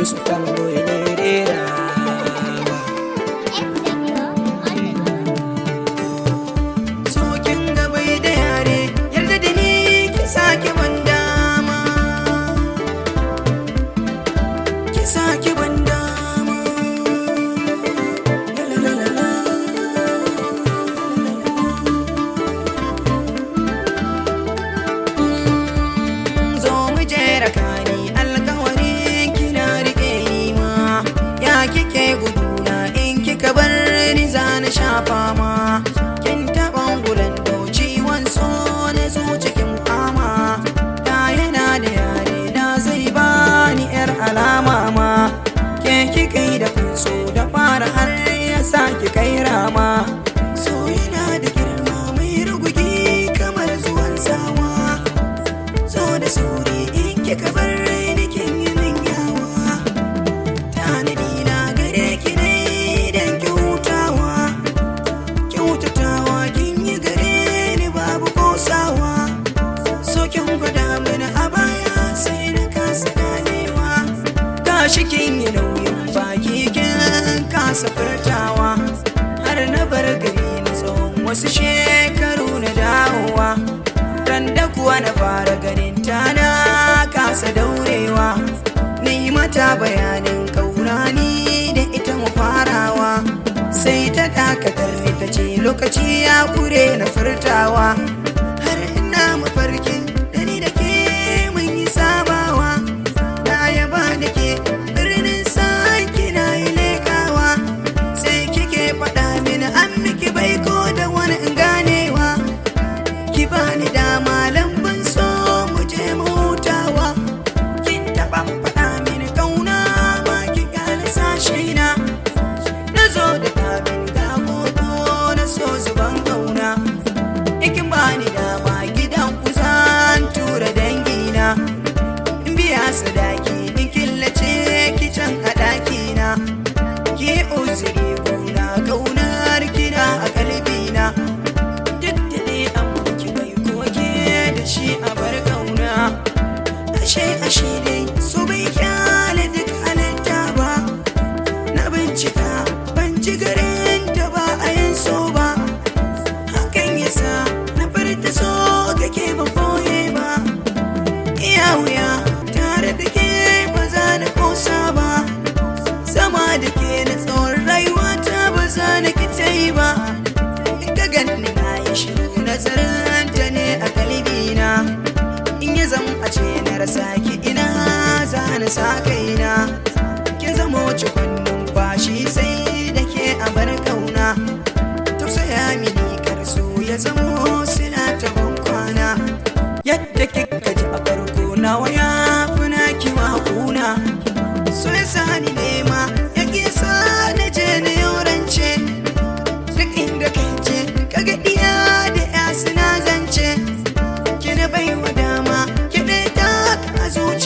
Yusuf Tamboy ne rera sokin gabai da yare yarda da ni ki sake ban dama ki sake ban dama zo mu jera kani alkawarin kina rike ni ma ya kike guduna in kika bar ni zana shafa ma kin taban gulan da ciwon so na zo cikin fama da yana da yare da zai bani yar alama ma ke kika yi da kunso da fara har ya saki kai rama so yana da girma mai rugugi kamar zuwan sawa so da sauri in kika bar ni kin yi min yawa tanadi na gare ki ne dan kyautawa kyautatawa kin yi gare ni babu kosawa so kin gwada mana a baya sai na kasa ganewa gashi kin yi nauyin baki kin kasa furtawa har na bar gari na tsawon wasu shekaru na dawowa ran da kuwa na fara ganin ta na kasa daurewa na yi mata bayanin kaurani da ita mu farawa sai ta dakatar ni ta ce lokaci ya kure na furtawa har ina mafarkin da ni da ke mun yi sabawa na yaba da ke birnin saki na yi lekawa sai kike faɗa mini an miki baiko da wani in ganewa ki bani dama lambun so mu je mu hutawa kin taɓa faɗa mini kauna ma ki gane sashi na zo da kamin ga koko na so zuban kauna ikin bani dama gidan ku zan tura dangina in biya sadaki in killace ki can a ɗakina ki uzuri kuna kaunar kina a kalbina duk da dai an miki bai koke da shi a bar kauna ashe dai so bai kyale duk halitta ba na bincika ban ji garin da ba a yin so ba hakan yasa na furta so kake ban boye ba iya wuya tare da ke ba za na kosa ba zama da ke na tsawon rayuwa ta ba za na kita yi ba in ka gani na yi shiru nazarin ta ne a kalbina in ya zama a ce na rasa ki ina za na sa kaina ki zama wace kwannin bashi sai da ke a bar kauna tausaya mini karso ya zama sila ta kwana yadda kika ji a farko na waya kuna kiwa kuna so ya sani nema ya kisa na je na yaurance duk inda kai je kaga iya da ya suna zance kina bai wa dama ki ɗaya ta a zuciya